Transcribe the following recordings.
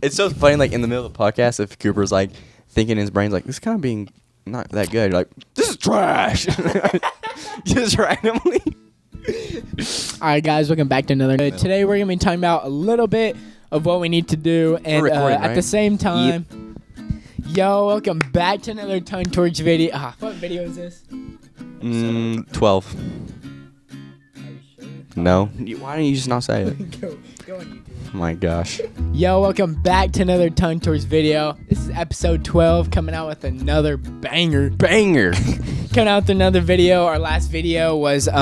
It's so funny, like, in the middle of the podcast, if Cooper's, like, thinking in his brain's like, this kind of being not that good. You're like, this is trash. Just randomly. All right, guys, welcome back to another. Today we're gonna be talking about a little bit of what we need to do, and at the same time, yo, welcome back to another Tongue Torch video. What video is this? 12. Are you sure? No. Why don't you just not say it? Go on YouTube. Oh my gosh. Yo, welcome back to another Tongue Torch video. This is episode 12, coming out with another banger. Coming out with another video. Our last video was what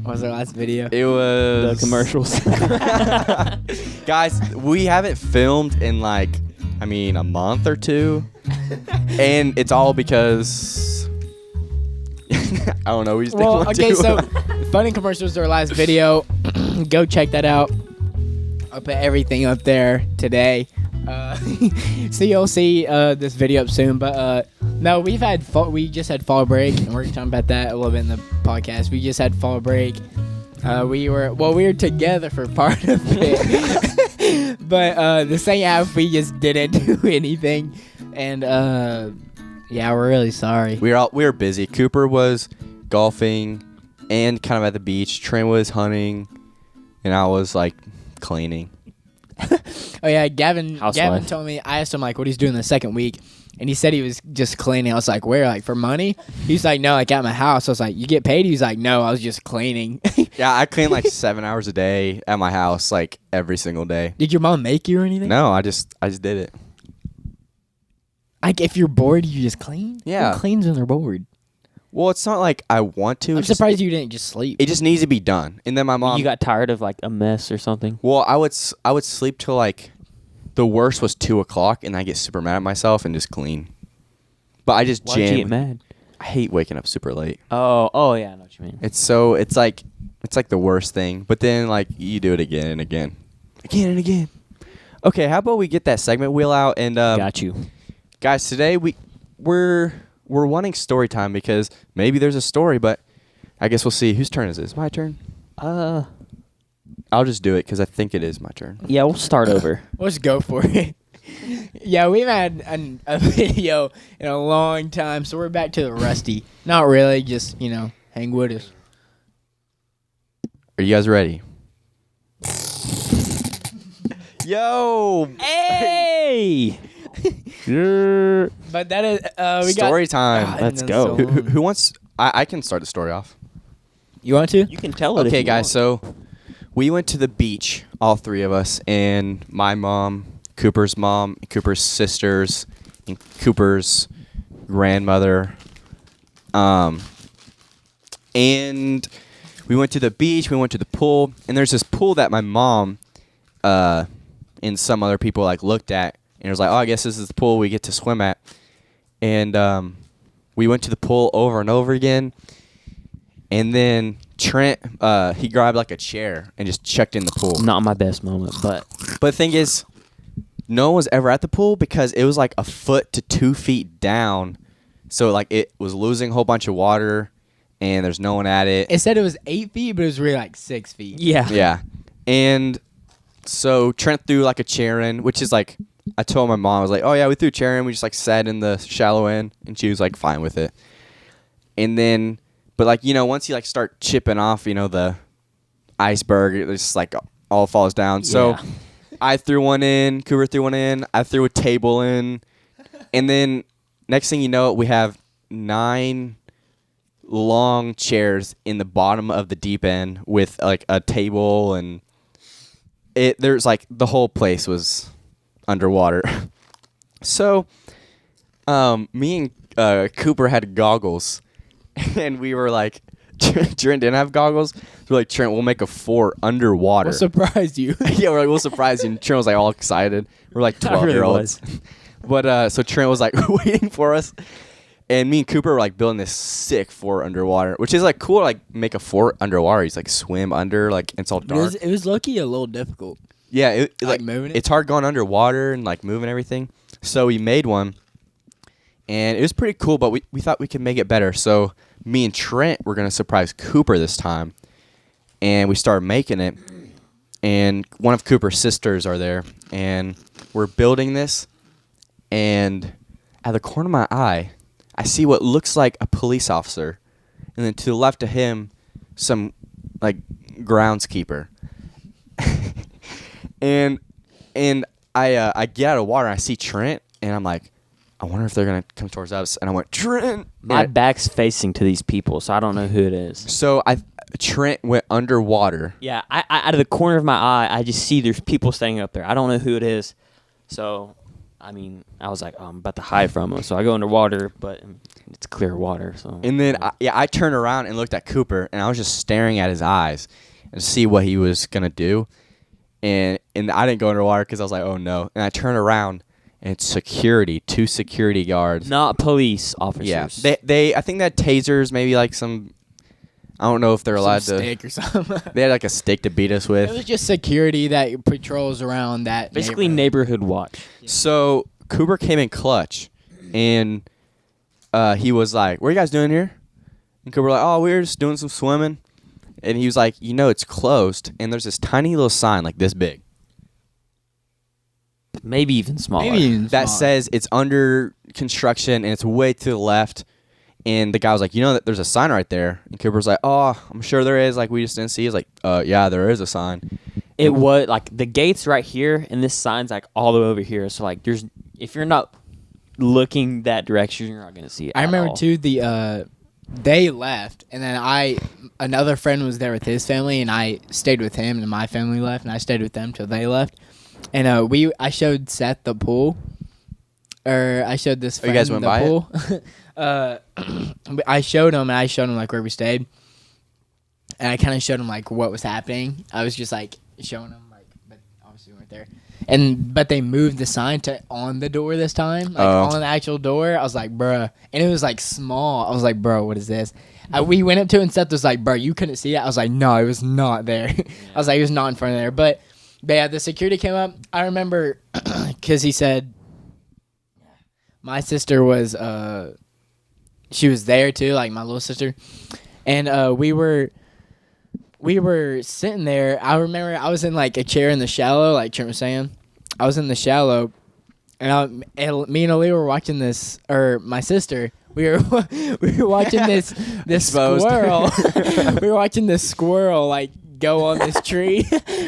was our last video? It was the commercials. Guys, we haven't filmed in like, a month or two. And it's all because I don't know. We just didn't want to. So Fun and Commercials, our last video. Go check that out. I'll put everything up there today. So you'll see this video up soon. But no, we just had fall break, and we're talking about that a little bit in the podcast. We just had fall break. We were together for part of it, but the second half we just didn't do anything, and yeah, we're really sorry. We were busy. Cooper was golfing and kind of at the beach. Trent was hunting, and I was like cleaning. Oh yeah, Gavin Housewife. told me. I asked him like what he's doing the second week, and he said he was just cleaning. I was like, where? Like for money? He's like, no, like at my house. I was like, you get paid? He's like, no, I was just cleaning. Yeah, I clean like 7 hours a day at my house, like every single day. Did your mom make you or anything? No, I just did it. Like if you're bored, you just clean? Yeah. Who cleans when they're bored? Well, it's not like I want to. I'm surprised you didn't just sleep. It just needs to be done. And then my mom. You got tired of like a mess or something? Well, I would sleep till like the worst was 2:00, and I get super mad at myself and just clean. But I just Why'd you get mad? I hate waking up super late. Oh yeah, I know what you mean. It's like the worst thing. But then like you do it again and again, Okay, how about we get that segment wheel out and Got you. guys, today we're wanting story time because maybe there's a story, but I guess we'll see. Whose turn is this? My turn? I'll just do it because I think it is my turn. Yeah, we'll start over. Let's go for it. Yeah, we've had a video in a long time, so we're back to the rusty. Not really, just, hang with us. Are you guys ready? Yo! Hey! But that is we Story got time. God, Let's and go. then so Who wants? I can start the story off. You want to? You can tell it. Okay, if you guys. want. So we went to the beach, all three of us, and my mom, Cooper's mom, Cooper's sisters, and Cooper's grandmother. And we went to the beach. We went to the pool, and there's this pool that my mom, and some other people like looked at, and it was like, oh, I guess this is the pool we get to swim at. And we went to the pool over and over again. And then Trent, he grabbed like a chair and just checked in the pool. Not my best moment, but But the thing is, no one was ever at the pool because it was like 1 foot to 2 feet down. So like it was losing a whole bunch of water, and there's no one at it. It said it was 8 feet, but it was really like 6 feet. yeah. Yeah. And so Trent threw like a chair in, which is like, I told my mom, I was like, oh yeah, we threw a chair in. We just like sat in the shallow end, and she was like fine with it. And then, but like, once you like start chipping off, the iceberg, it just like all falls down. So Yeah. I threw one in, Cooper threw one in, I threw a table in. And then next thing you know, we have 9 long chairs in the bottom of the deep end with like a table, and there's like the whole place was underwater. So me and Cooper had goggles, and we were like, Trent didn't have goggles, so we're like, Trent, we'll make a fort underwater. What surprised you? Yeah, we're like, we'll surprise you. And Trent was like all excited. We're like 12-year-olds. But so Trent was like waiting for us, and me and Cooper were like building this sick fort underwater, which is like cool to like make a fort underwater. He's like swim under, like it's all dark. It was low-key a little difficult. Yeah, it, Like moving it? It's hard going underwater and like moving everything. So we made one, and it was pretty cool, but we thought we could make it better. So me and Trent were going to surprise Cooper this time, and we started making it. and one of Cooper's sisters are there, and we're building this, and at the corner of my eye, I see what looks like a police officer, and then to the left of him, some like groundskeeper. and I get out of water and I see Trent, and I'm like, I wonder if they're gonna come towards us. And I went, Trent. My back's facing to these people, so I don't know who it is. So Trent went underwater. Yeah, I out of the corner of my eye, I just see there's people standing up there. I don't know who it is. So, I mean, I was like, oh, I'm about to hide from them. So I go underwater, but it's clear water. So. And then I turned around and looked at Cooper, and I was just staring at his eyes and see what he was gonna do. And I didn't go underwater because I was like, oh no. And I turn around, and it's security, 2 security guards. Not police officers. Yeah, they I think they had tasers, maybe like some. I don't know if they're allowed Some to. stick or something. They had like a stick to beat us with. It was just security that patrols around that. Basically, neighborhood watch. So Cooper came in clutch, and he was like, "What are you guys doing here?" And Cooper was like, "Oh, we're just doing some swimming." And he was like, it's closed, and there's this tiny little sign like this big Maybe even smaller. that says it's under construction and it's way to the left. And the guy was like, that there's a sign right there. And Cooper was like, oh, I'm sure there is. Like, we just didn't see. He's like, yeah, there is a sign. It was like the gate's right here, and this sign's like all the way over here. So like, if you're not looking that direction, you're not gonna see it. I at remember all. too. They left, and then another friend was there with his family, and I stayed with him, and my family left, and I stayed with them till they left. And I showed Seth the pool, or I showed this friend you guys went the by pool. I showed him like where we stayed, and I kind of showed him like what was happening. I was just like showing him like, but obviously we weren't there. But they moved the sign to on the door this time, like on the actual door. I was like, bruh, and it was like small. I was like, bro, what is this? We went up to it, and Seth was like, bro, you couldn't see it. I was like, no, it was not there. I was like, it was not in front of there. But yeah, the security came up. I remember because he said my sister was she was there too, like my little sister, and we were sitting there. I remember I was in like a chair in the shallow, like Trent was saying. I was in the shallow, and me and Ali were watching this, or my sister. We were watching this Exposed. squirrel. We were watching this squirrel like go on this tree.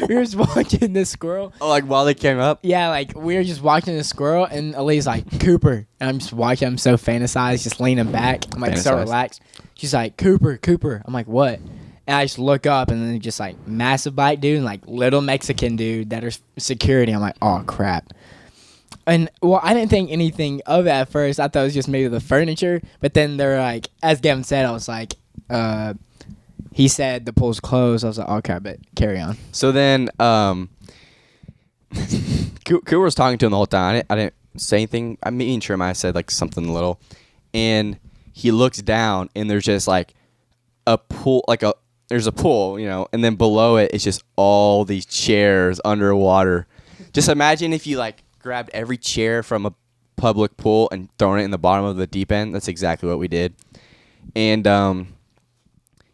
We were just watching this squirrel. Oh, like while they came up? Yeah, like we were just watching this squirrel, and Ali's like, Cooper. And I'm just watching. I'm so fantasized, just leaning back. I'm like so relaxed. She's like, Cooper. I'm like, what? And I just look up, and then just like massive black dude and like little Mexican dude that are security. I'm like, oh crap. And well, I didn't think anything of it at first. I thought it was just maybe the furniture. But then they're like, as Gavin said, I was like, he said the pool's closed. I was like, okay, but carry on. So then, Cooper was talking to him the whole time. I didn't say anything. I mean, sure, I said like something little, and he looks down, and there's just like a pool, there's a pool, and then below it, it's just all these chairs underwater. Just imagine if you like grabbed every chair from a public pool and thrown it in the bottom of the deep end. That's exactly what we did, and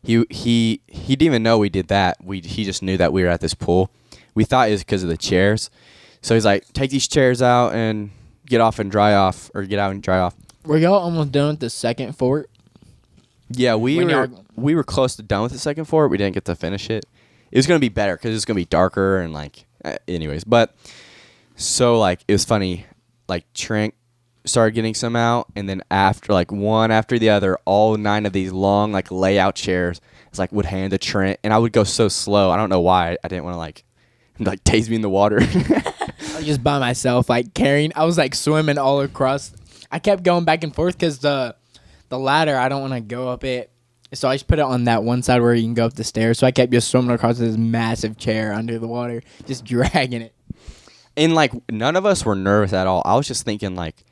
He didn't even know we did that. He just knew that we were at this pool. We thought it was because of the chairs. So he's like, take these chairs out and get off and dry off, or get out and dry off. Were y'all almost done with the second fort? Yeah, we were close to done with the second fort. We didn't get to finish it. It was gonna be better because it's gonna be darker and like, anyways. But so like it was funny. Like Trent started getting some out, and then after like one after the other, all 9 of these long like layout chairs, it's like would hand to Trent, and I would go so slow. I don't know why. I didn't want to like tase me in the water. I was just by myself, like carrying. I was like swimming all across. I kept going back and forth because the ladder, I don't want to go up it, so I just put it on that one side where you can go up the stairs. So I kept just swimming across this massive chair under the water, just dragging it. And like none of us were nervous at all. I was just thinking like,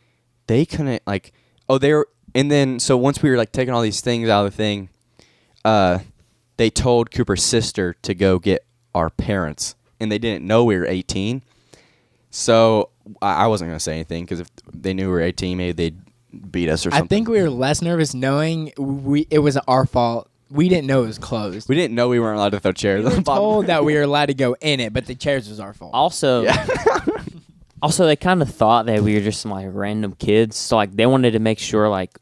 they couldn't like, they were, and then so once we were like taking all these things out of the thing, they told Cooper's sister to go get our parents, and they didn't know we were 18. So I wasn't gonna say anything because if they knew we were 18, maybe they'd beat us or something. I think we were less nervous knowing it was our fault we didn't know it was closed. We didn't know we weren't allowed to throw chairs We on were the bottom. told that we were allowed to go in it, but the chairs was our fault. Also, Yeah. also they kind of thought that we were just some like random kids. So like they wanted to make sure like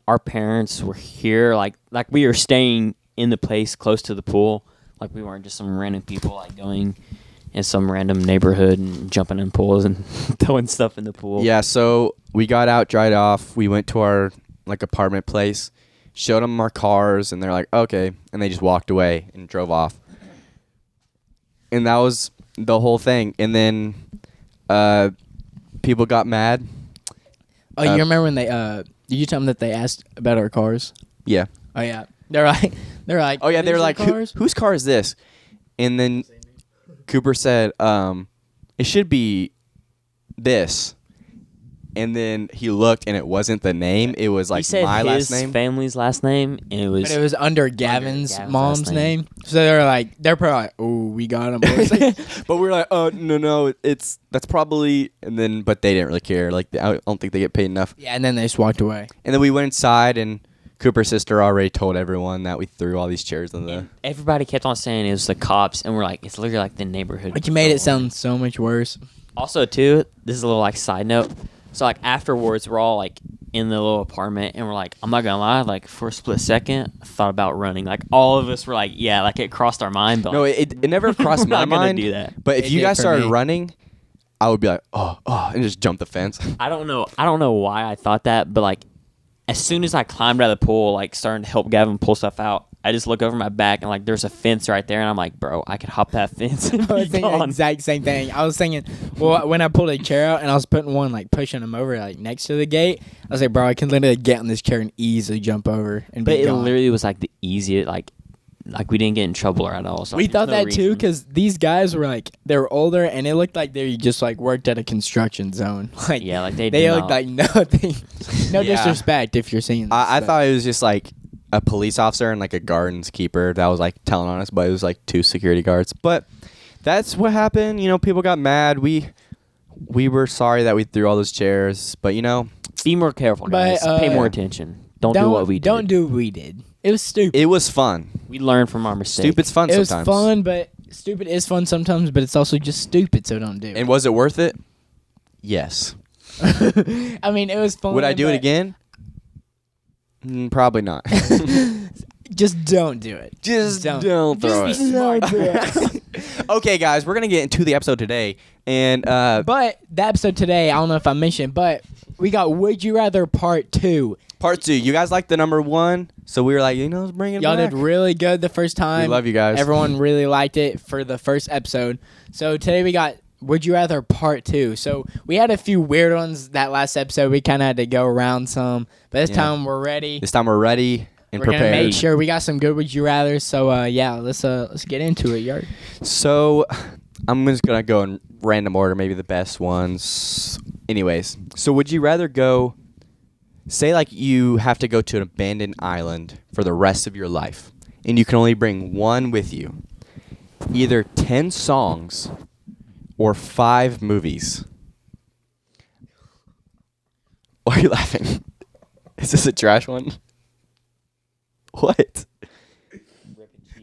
our parents were here, like we were staying in the place close to the pool, like we weren't just some random people like going in some random neighborhood and jumping in pools and throwing stuff in the pool. Yeah, so we got out, dried off. We went to our like apartment place, showed them our cars, and they're like, okay. And they just walked away and drove off. And that was the whole thing. And then people got mad. Oh, you remember when they did you tell them that they asked about our cars? Yeah. Oh yeah. They're like Oh, yeah, "Are they were these like, your cars?" whose car is this? And then Cooper said, it should be this. And then he looked, and it wasn't the name. It was He like said my his last name. family's last name, and it was. But it was under Gavin's Gavin's mom's last name. name. So they're probably like, oh, we got him. But we were like, oh, no, that's probably, and then, but they didn't really care. Like, I don't think they get paid enough. Yeah, and then they just walked away. And then we went inside, and Cooper's sister already told everyone that we threw all these chairs on the. And everybody kept on saying it was the cops, and we're like, it's literally like the neighborhood. But you made it patrol. sound so much worse. Also, too, this is a little like side note. So like afterwards, we're all like in the little apartment, and we're like, I'm not gonna lie, like for a split second, I thought about running. Like all of us were like, yeah, like it crossed our mind. But No, it never crossed we're my not gonna mind. do that. But if It you did guys for started me. running, I would be like, oh, and just jump the fence. I don't know why I thought that, but like as soon as I climbed out of the pool, like starting to help Gavin pull stuff out, I just look over my back and like there's a fence right there, and I'm like, bro, I could hop that fence and I was be thinking the gone. exact same thing. I was thinking, well, when I pulled a chair out and I was putting one like pushing him over like next to the gate, I was like, bro, I can literally get on this chair and easily jump over and But be it gone. literally was like the easiest, like we didn't get in trouble at all. So We like, there's thought no that too reason. because these guys were like they were older and it looked like they just like worked at a construction zone. Like Yeah, like they looked like nothing. No Yeah. disrespect if you're seeing. This, I but- thought it was just like a police officer and like a gardens keeper that was like telling on us, but it was like 2 security guards. But that's what happened. You know, people got mad. We were sorry that we threw all those chairs, but you know, Be more careful, But, guys. Pay more attention. Don't do what we did. Don't do what we did. It was stupid. it was fun. We learn from our mistakes. Stupid's fun It was sometimes. fun, but stupid is fun sometimes. But it's also just stupid, so don't do it. And was it worth it? Yes. I mean, it was fun. Would I do it but again? Probably not. Just don't do it. Just don't throw Just it. be smart. Okay, guys, we're gonna get into the episode today, and But the episode today, I don't know if I mentioned, but we got Would You Rather Part 2. part 2. You guys like the number 1, so we were like, let's bring it Y'all back. did really good the first time. We love you guys. Everyone really liked it for the first episode. So today we got Would You Rather Part 2. So we had a few weird ones that last episode. We kind of had to go around some. But this Yeah. time we're ready. This time we're ready and We're going to prepared. make sure we got some good Would You Rather. So yeah, let's get into it, Yard. So I'm just gonna go in random order, maybe the best ones. Anyways, so would you rather go? Say like you have to go to an abandoned island for the rest of your life, and you can only bring one with you. Either 10 songs or 5 movies. Why are you laughing? Is this a trash one? What?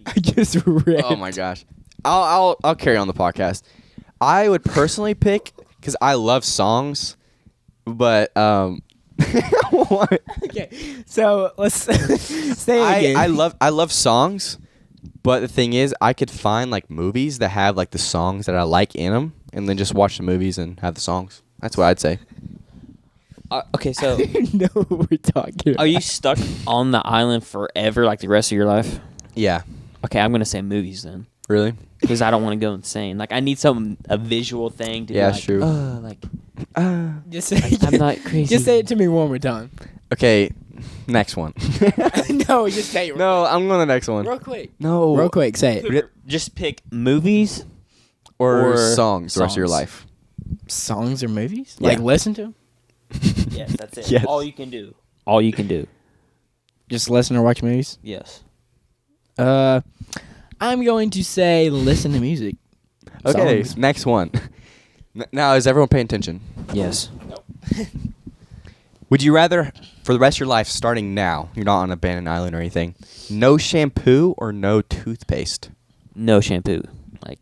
I just ripped. Oh my gosh. I'll carry on the podcast. I would personally pick because I love songs, but what? Okay, so let's say it again. I love songs, but the thing is, I could find like movies that have like the songs that I like in them, and then just watch the movies and have the songs. That's what I'd say. Okay, so know what we're talking about. are you stuck on the island forever, like the rest of your life? Yeah. Okay, I'm gonna say movies then, Really? because I don't want to go insane. Like I need a visual thing to. Yeah, be like, true. Like Just say, I'm not crazy. Just say it to me one more time. Okay. Next one. No, just say it. No, I'm going to the next one. Real quick. No. Real quick, say it. Just pick movies. Or Or songs the rest of your songs. life. Songs or movies? Yeah. Like listen to 'em? Yes, that's it. Yes. All you can do. All you can do. Just listen or watch movies? Yes. I'm going to say listen to music. Okay, Songs. next one. Now, is everyone paying attention? Yes. Would you rather, for the rest of your life, starting now, you're not on an abandoned island or anything, no shampoo or no toothpaste? No shampoo. Like,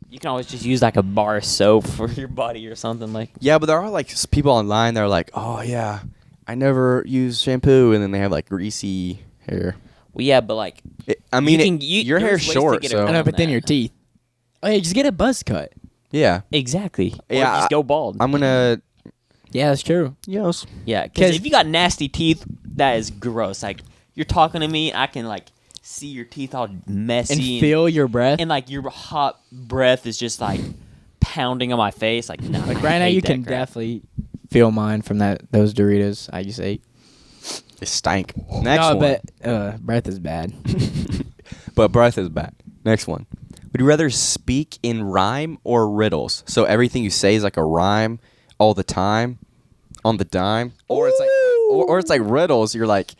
you can always just use like a bar of soap for your body or something like. Yeah, but there are like people online that are like, oh yeah, I never use shampoo, and then they have like greasy hair. Well, yeah, but like, Your hair's there's ways to short, get so I know, around but then that. your teeth. Oh yeah, just get a buzz cut. yeah, Exactly. Or Yeah, just go bald. I'm gonna Yeah, that's true. yes. Yeah, because 'Cause- if you got nasty teeth, that is gross. Like, you're talking to me, I can like see your teeth all messy And feel your breath. and like your hot breath is just like pounding on my face. Like, no, Like I right now, hate you that can crap. definitely feel mine from those Doritos I just ate. It stank. Next no, one. but breath is bad. But breath is bad. Next one. Would you rather speak in rhyme or riddles? So everything you say is like a rhyme all the time, on the dime, or it's like, or it's like riddles. You're like,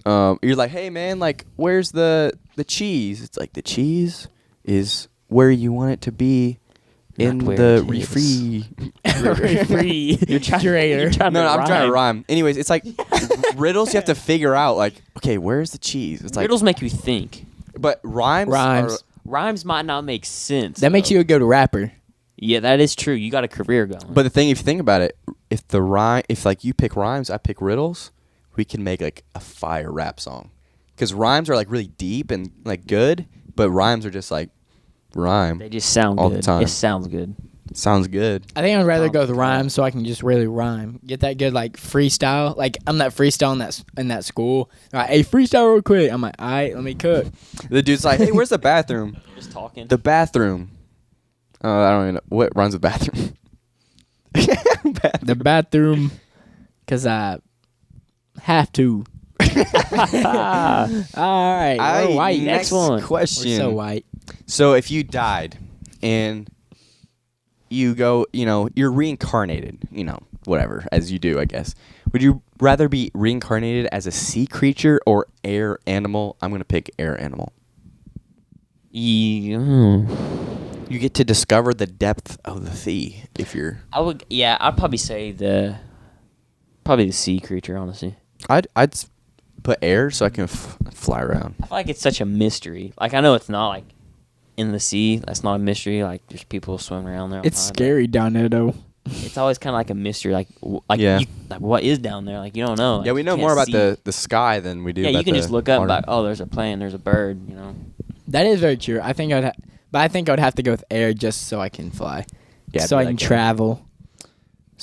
hey man, like, where's the cheese? It's like the cheese is where you want it to be, in Not where the it is. Free. You're trying, Curator. you're trying No, to I'm trying to rhyme. rhyme. Anyways, it's like riddles. You have to figure out like, okay, where's the cheese? It's like, Riddles make you think. but rhymes. Rhymes. Are, Rhymes might not make sense. That makes though. you a good rapper. Yeah, that is true. You got a career going. But the thing, if you think about it, if like you pick rhymes, I pick riddles, we can make like a fire rap song. Because rhymes are like really deep and like good, but rhymes are just like rhyme. they just sound all good. the time. It sounds good. Sounds good. I think I'd rather go with Sounds rhymes so I can just really rhyme. Get that good like freestyle. Like I'm not freestyling in that school. Like, hey, freestyle real quick. I'm like, all right, let me cook. The dude's like, hey, where's the bathroom? Just talking. The bathroom. I don't even know what rhymes with bathroom. The bathroom, cause I have to. All right, we're white. Next one. question. We're so white. So if you died and you go, you're reincarnated, whatever, as you do, I guess. Would you rather be reincarnated as a sea creature or air animal? I'm going to pick air animal. Yeah. You get to discover the depth of the sea if you're... I'd probably say the sea creature, honestly. I'd put air so I can fly around. I feel like it's such a mystery. Like, I know it's not like in the sea. That's not a mystery. Like, there's people swimming around there. All It's the time, scary down there though. but It's always kind of like a mystery. Like Yeah. like what is down there? Like, you don't know. Like, Yeah, we you know can't more about see. the sky than we do Yeah, about you can the just look up and be water. like, oh, there's a plane, there's a bird. That is very true. I think but I think I'd have to go with air just so I can fly. Yeah, so I'd I be can like that. travel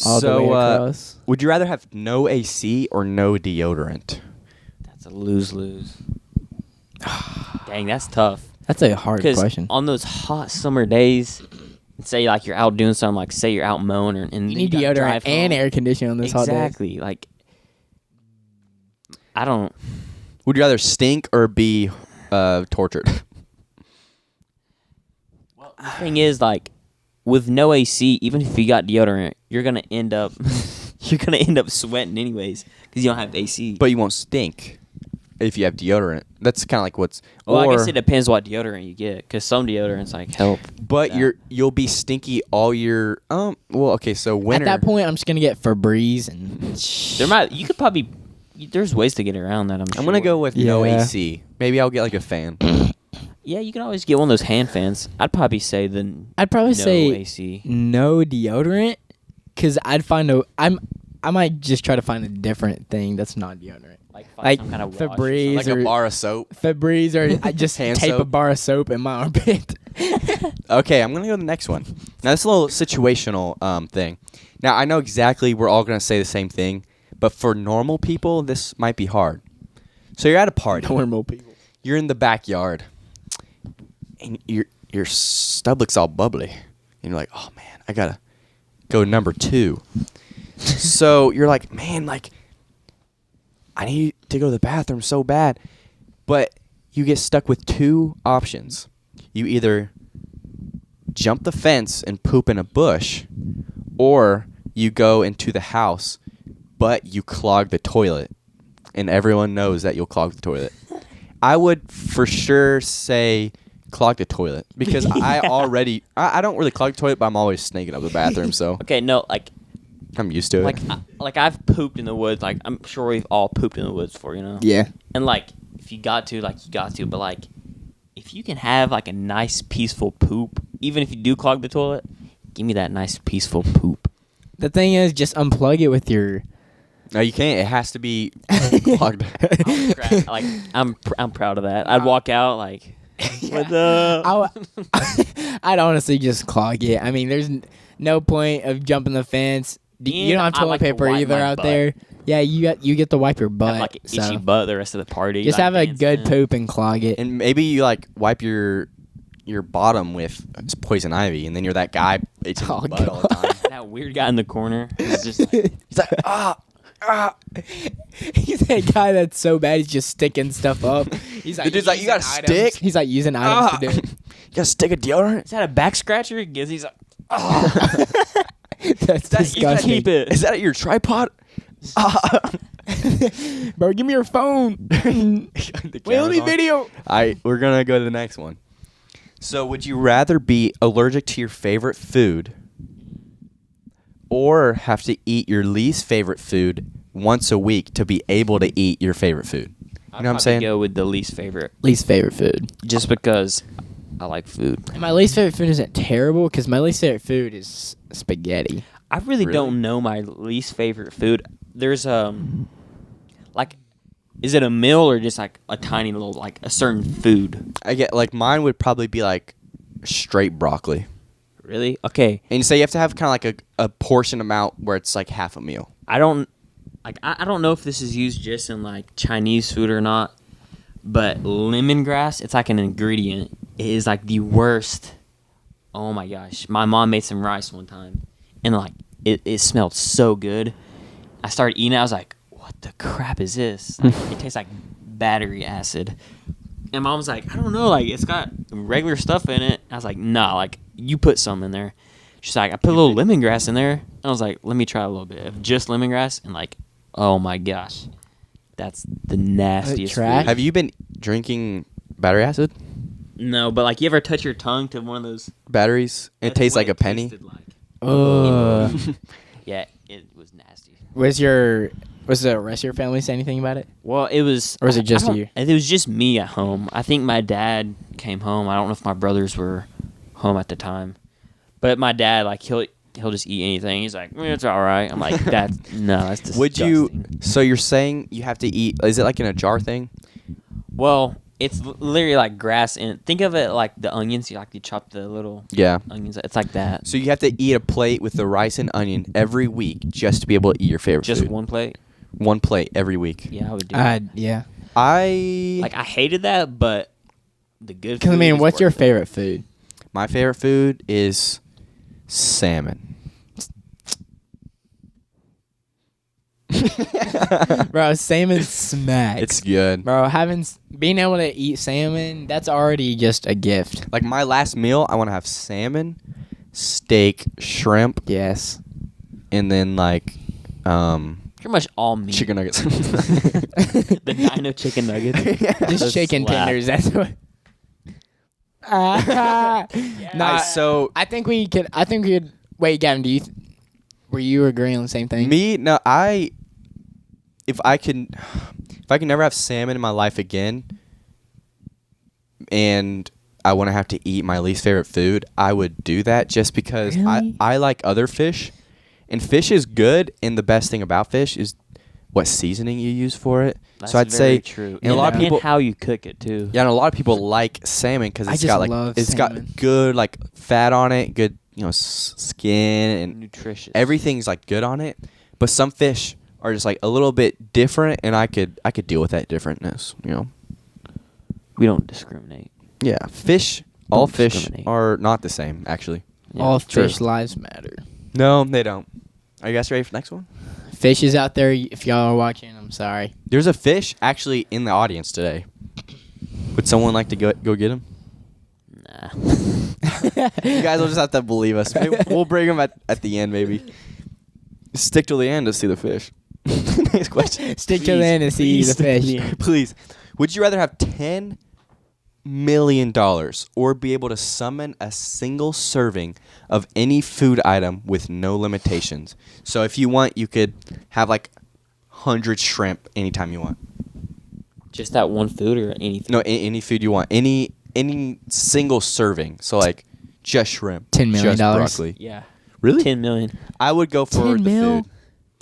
all the way across. Would you rather have no AC or no deodorant? That's a lose-lose. Dang, that's tough. That's a hard Because question. on those hot summer days, say like you're out doing something, like say you're out mowing, and You then need gotta deodorant drive and home. air conditioning on this hot day. Exactly. Like, I don't. Would you rather stink or be tortured? Well, the thing is, like, with no AC, even if you got deodorant, you're gonna end up sweating anyways because you don't have AC. But you won't stink if you have deodorant. That's kind of like what's. well, or, I guess it depends what deodorant you get, because some deodorants like help. But that. you'll be stinky all year. Well, okay, so winter. At that point, I'm just gonna get Febreze and. You could probably. There's ways to get around that. I'm gonna go with no Yeah. AC. Maybe I'll get like a fan. Yeah, you can always get one of those hand fans. I'd probably say I'd probably no say AC. no deodorant, because I'd find I might just try to find a different thing that's not deodorant. Like Like some kind of Febreze Like a or bar of soap. Febreze, or I just Hand tape a soap. bar of soap in my armpit. Okay, I'm gonna go to the next one. Now this is a little situational thing. Now I know exactly we're all gonna say the same thing, but for normal people this might be hard. So you're at a party. Normal people. You're in the backyard, and your stub looks all bubbly, and you're like, oh man, I gotta go number 2. So you're like, man, like I need to go to the bathroom so bad, but you get stuck with 2 options. You either jump the fence and poop in a bush, or you go into the house, but you clog the toilet, and everyone knows that you'll clog the toilet. I would for sure say clog the toilet, because I don't really clog the toilet, but I'm always snaking up the bathroom. So Okay, no, like I'm used to it. Like I've pooped in the woods. Like I'm sure we've all pooped in the woods before, you know. Yeah. And like if you got to, like you got to, but like if you can have like a nice peaceful poop, even if you do clog the toilet, give me that nice peaceful poop. The thing is, just unplug it with your. No, you can't. It has to be clogged. I'm proud of that. I'd walk out like, what the? I'd honestly just clog it. I mean, there's no point of jumping the fence. You don't have I toilet like to paper wipe either my out butt. there. Yeah, you get to wipe your I butt. have like an so itchy butt the rest of the party. just like, have a dancing. good poop and clog it. And maybe you like wipe your bottom with poison ivy, and then you're that guy itching Oh, his butt all the time. That weird guy in the corner is just like, He's like, He's that guy that's so bad he's just sticking stuff up. He's The dude's like, "You got a using stick?" He's like using items to do it. You got a stick of deodorant? is that a back scratcher? He's like, That's you disgusting. keep it. Is that your tripod? Bro, give me your phone. The Wait, let me camera's on. video. We're gonna go to the next one. So, would you rather be allergic to your favorite food, or have to eat your least favorite food once a week to be able to eat your favorite food? You know what I'm saying? Go with the least favorite, Least favorite food. just because I like food. And my least favorite food isn't terrible because my least favorite food is spaghetti. I really Really? don't know my least favorite food. There's like, is it a meal or just like a tiny little like a certain food? I get like mine would probably be like straight broccoli, Really? Okay. and so you have to have kind of like a portion amount where it's like half a meal. I don't know if this is used just in like Chinese food or not, but lemongrass, it's like an ingredient. It is like the worst. Oh my gosh. My mom made some rice one time and like it smelled so good. I started eating it. I was like, what the crap is this? Like, it tastes like battery acid. And mom was like, I don't know, like it's got regular stuff in it. I was like, nah, like you put some in there. She's like, I put a little lemongrass in there. I was like, let me try a little bit of just lemongrass, and like, oh my gosh, that's the nastiest. trash? food. Have you been drinking battery acid? No, but like, you ever touch your tongue to one of those? Batteries? It That's tastes what like a it penny. tasted like. Yeah, it was nasty. Was the rest of your family say anything about it? Well, it was. Or was it just I don't- you? It was just me at home. I think my dad came home. I don't know if my brothers were home at the time, but my dad, like, he'll just eat anything. He's like, it's all right. I'm like, that's disgusting. Would you? So you're saying you have to eat? Is it like in a jar thing? Well, it's literally like grass, and think of it like the onions. You chop the little Yeah. onions. It's like that. So you have to eat a plate with the rice and onion every week just to be able to eat your favorite Just food. one plate. One plate every week. Yeah, I would do that. Yeah. I I hated that, but the good. Because I food mean, is what's your worth it. favorite food? my favorite food is salmon. Bro, salmon smacks. It's good. Bro, being able to eat salmon, that's already just a gift. Like my last meal, I want to have salmon, steak, shrimp, Yes. and then like Pretty much all meat. chicken nuggets. The Dino chicken nuggets. Just Those chicken slap. tenders. That's what. Nah, so I think we could. Wait, Gavin, were you agreeing on the same thing? me, no, if I can never have salmon in my life again, and I want to have to eat my least favorite food, I would do that just because Really? I like other fish, and fish is good, and the best thing about fish is what seasoning you use for it. That's so I'd very say, true. and a lot of people, and how you cook it too. yeah, and a lot of people like salmon because I it's just got like love it's salmon. got good like fat on it, good skin, and Nutritious. everything's like good on it. But some fish are just like a little bit different, and I could deal with that differentness. We don't discriminate. Yeah, fish. All Don't fish discriminate. are not the same, actually. Yeah, All true. fish lives matter. No, they don't. Are you guys ready for the next one? Fishes out there, if y'all are watching, I'm sorry. There's a fish actually in the audience today. Would someone like to go get him? Nah. You guys will just have to believe us. Maybe we'll bring him at the end, maybe. Stick till the end to see the fish. Next question. Stick to the end and see the fish. Please. Would you rather have 10 million or be able to summon a single serving of any food item with no limitations. So if you want, you could have like 100 shrimp anytime you want. Just that one food or anything? No, any food you want. Any single serving. So like just shrimp, $10 million. just broccoli. Yeah. Really? 10 million. I would go for 10 the mil? food.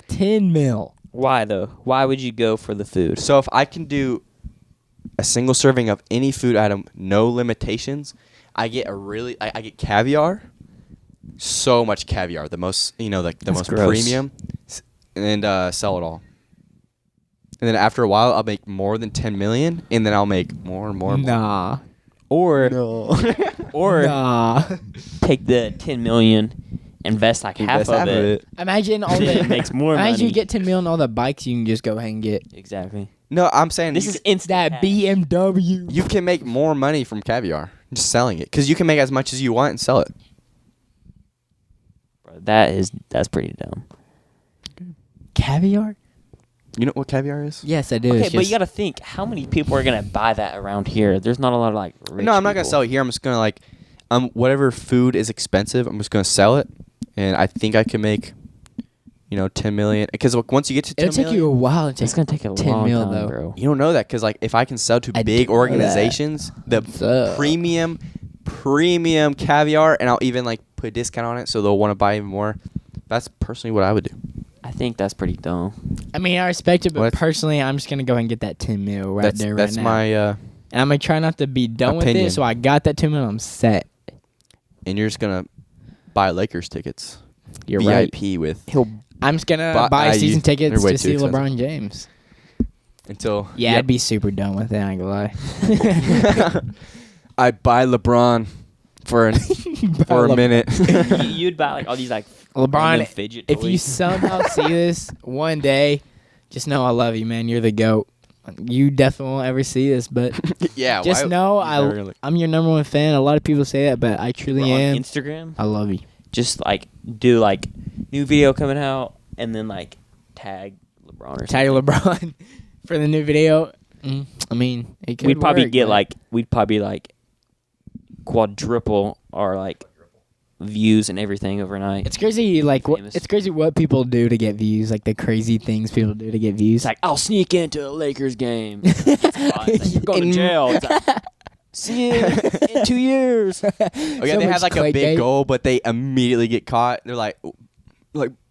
10 mil. Why though? Why would you go for the food? So if I can do a single serving of any food item, no limitations, I get I get caviar. So much caviar, the most, like the That's most gross. premium, and sell it all. And then after a while, I'll make more than 10 million, and then I'll make more and more. And more. Nah. Or or Nah. take the 10 million, invest like half of it. Imagine all It the makes more Imagine money. you get 10 mil and all the bikes you can just go ahead and get. Exactly. No, I'm saying This is instant That cash. BMW. you can make more money from caviar just selling it, because you can make as much as you want and sell it. Bro, that's pretty dumb. Caviar? You know what caviar is? Yes, I do. Okay, It's but you just- got to think how many people are gonna buy that around here. There's not a lot of like rich No, I'm not gonna people. sell it here. I'm just gonna like, whatever food is expensive, I'm just gonna sell it, and I think I can make, 10 million. Because once you get to 10 It'll take million, you a while to It's gonna take a 10 long mil time, though. bro. you don't know that, because like if I can sell to I big do know that. organizations the So- premium caviar, and I'll even like put a discount on it so they'll want to buy even more. That's personally what I would do. I think that's pretty dumb. I mean, I respect it, but What? personally, I'm just gonna go ahead and get that 10 mil right that's there, right that's now. my And I'm gonna try not to be done with opinion. it, so I got that 10 mil. I'm set. and you're just gonna buy Lakers tickets. You're right. VIP with I'm just gonna But buy I- season tickets they're way to too see expensive. LeBron James. until Yeah, Yep. I'd be super done with it. I ain't gonna lie. I buy LeBron for a minute. You'd buy like all these like LeBron, random fidget if you toys. somehow see this one day, just know I love you, man. You're the GOAT. You definitely won't ever see this, but Yeah, just why- know you're never gonna look- I'm your number one fan. A lot of people say that, but I truly on am. Instagram, I love you. just like do like new video coming out and then like tag LeBron or Tag something. LeBron for the new video. I mean, it could We'd probably work, get but- like quadruple our like views and everything overnight. It's crazy, like Famous. it's crazy what people do to get views, like the crazy things people do to get views. It's like I'll sneak into a Lakers game. It's like, you're going to jail. It's like, see you in 2 years. Oh yeah, So they have much like a clickbait. big goal, but they immediately get caught. They're like,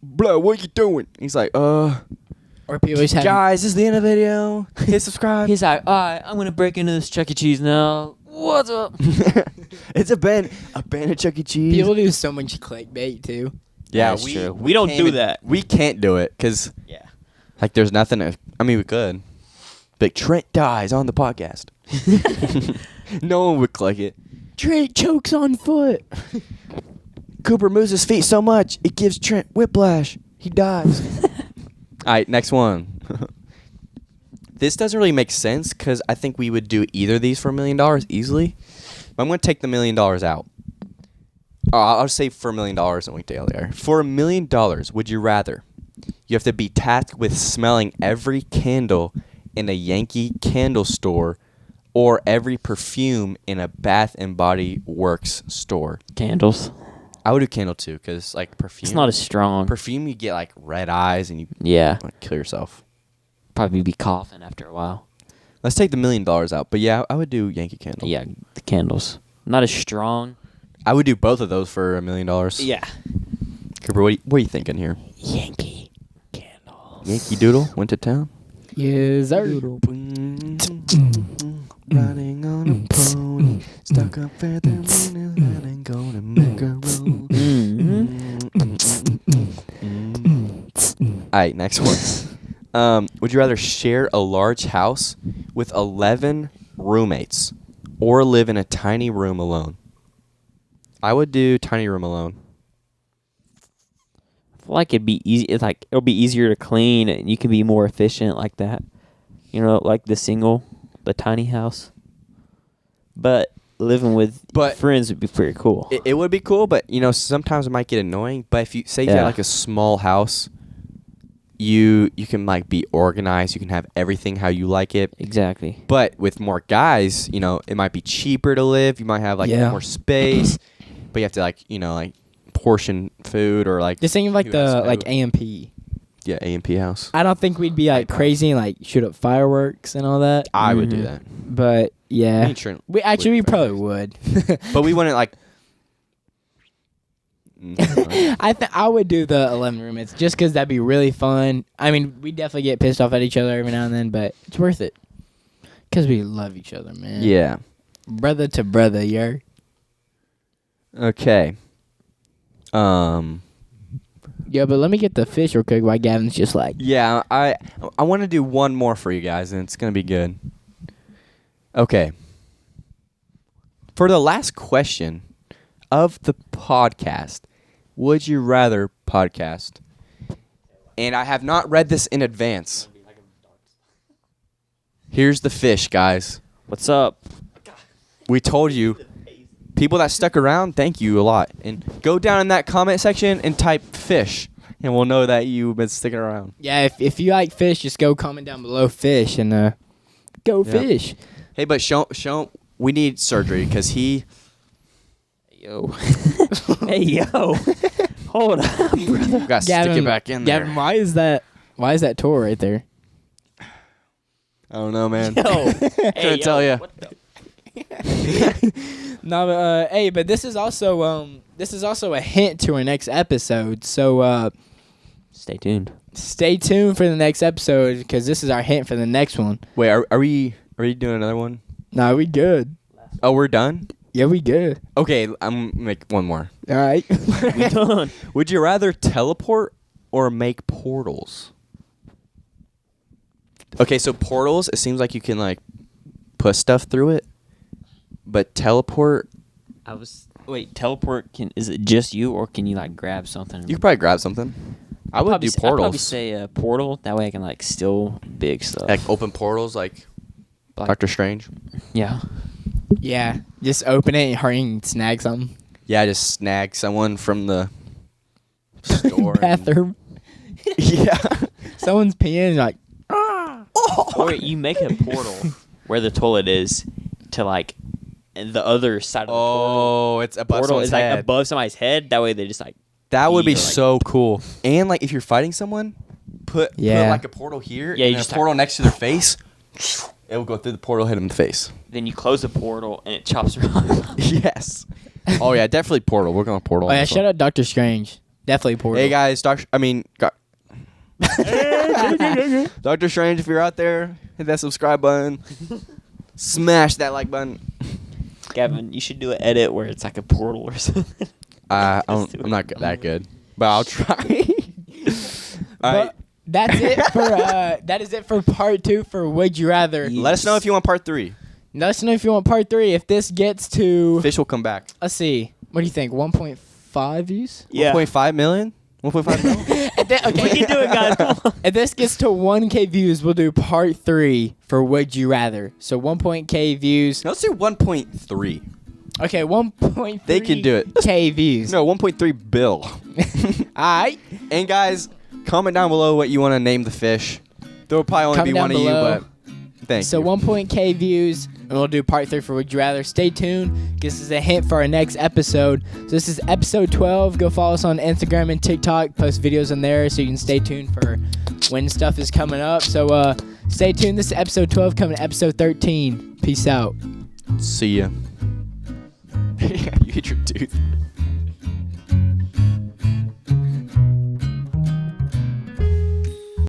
bro, what you doing? He's like, or people just have guys, this is the end of the video. Hit subscribe. He's like, all right, I'm gonna break into this Chuck E. Cheese now. What's up? It's a ban at Chuck E. Cheese. people do so much clickbait too. yeah, That's true. We don't can't do even- that. We can't do it because Yeah. like there's nothing. I mean, we could. But Trent dies on the podcast. No one would click it. Trent chokes on foot. Cooper moves his feet so much it gives Trent whiplash. He dies. All right, next one. This doesn't really make sense because I think we would do either of these for $1 million easily. But I'm going to take the $1 million out. I'll say for $1 million and we can take it out there. For $1 million, would you rather you have to be tasked with smelling every candle in a Yankee candle store or every perfume in a Bath and Body Works store? Candles. I would do candle too because like perfume. It's not as strong. Perfume, you get like red eyes and you Yeah. want to kill yourself. Probably be coughing after a while. Let's take the $1 million out. But yeah, I would do Yankee Candle. Yeah, the candles. Not as strong. I would do both of those for $1 million. Yeah. Cooper, what are you thinking here? Yankee candles. Yankee Doodle went to town. Yes, sir. Riding on a pony, stuck up at the window, and gonna make a roll. All right, next one. Would you rather share a large house with 11 roommates or live in a tiny room alone? I would do tiny room alone. I feel like it'd be easy. It's like it'll be easier to clean, and you can be more efficient like that. You know, like the tiny house. But living with friends would be pretty cool. It would be cool, but sometimes it might get annoying. But if you say you Yeah. got like a small house, you can like be organized. You can have everything how you like it. Exactly. But with more guys, it might be cheaper to live. You might have like Yeah. more space, but you have to like portion food or like Just thinking of like who has the no- like AMP. yeah, AMP house. I don't think we'd be like crazy and like shoot up fireworks and all that. I would do Mhm. that. But yeah, Me and Trent we would probably fireworks. would. But we wouldn't like. I would do the 11 roommates just because that'd be really fun. I mean, we definitely get pissed off at each other every now and then, but it's worth it because we love each other, man. Yeah. Brother to brother, yo. Okay. Yeah, but let me get the fish real quick while Gavin's just like, Yeah, I want to do one more for you guys, and it's gonna be good. Okay. For the last question of the podcast, would you rather podcast? And I have not read this in advance. Here's the fish, guys. What's up? We told you. People that stuck around, thank you a lot. And go down in that comment section and type fish, and we'll know that you've been sticking around. yeah, if you like fish, just go comment down below fish and go Yeah. fish. Hey, but show we need surgery because he. Yo. Hey, yo. Hold up, brother. Got to stick it back in there. Gavin, why is that tour right there? I don't know, man. Yo. Couldn't tell ya. What the? No, but hey, but this is also a hint to our next episode. So Stay tuned. stay tuned for the next episode because this is our hint for the next one. Wait, are we doing another one? Nah, we good. Oh, we're done. Yeah, we good. Okay, I'm gonna make one more. All right. We done. Would you rather teleport or make portals? Okay, so portals, it seems like you can like put stuff through it, but teleport, Wait, teleport, is it just you, or can you, like, grab something? you could probably grab something. I would do I'd probably portals, say portal. That way I can, like, steal big stuff. like open portals, like Like- Doctor Strange. Yeah. Yeah, just open it and hurry and snag something. Yeah, just snag someone from the store. and- Bathroom. Yeah. Someone's peeing like. Or you make a portal where the toilet is to, like, the other side of the Oh, it's above portal someone's is, like, head. above somebody's head. That way they just, like, That would be Or, like- so cool. And like if you're fighting someone, put Yeah. like a portal here, Yeah, and you then just a portal next to their face. It will go through the portal, hit them in the face. then you close the portal and it chops around. Yes. Oh yeah, definitely portal. We're going portal. Oh on yeah, this shout one. out Doctor Strange. Definitely portal. Hey guys, Doctor Strange, if you're out there, hit that subscribe button. Smash that like button. Gavin, you should do an edit where it's like a portal or something. I'm Just do it. not that good, but I'll try. All right. But that's it for that is it for part 2 for Would You Rather. Yeah. Let us know if you want part 3. Let us know if you want part 3. If this gets to Fish will come back. let's see, what do you think? 1.5 views? Yeah. 1.5 million? 1.5 million? Okay, We can do it, guys. Come on. If this gets to 1K views, we'll do part 3 for Would You Rather. So 1.K views. Let's do 1.3. Okay, 1.3 They can do it. K views. No, 1.3 bill. Alright. And guys, comment down below what you want to name the fish. There will probably only Comment be down one below. of you, but thank So you. 1.K views, and we'll do part 3 for Would You Rather. Stay tuned. This is a hint for our next episode. So this is episode 12. Go follow us on Instagram and TikTok. Post videos on there so you can stay tuned for when stuff is coming up. So stay tuned. This is episode 12 coming to episode 13. Peace out. See ya. You hit your tooth.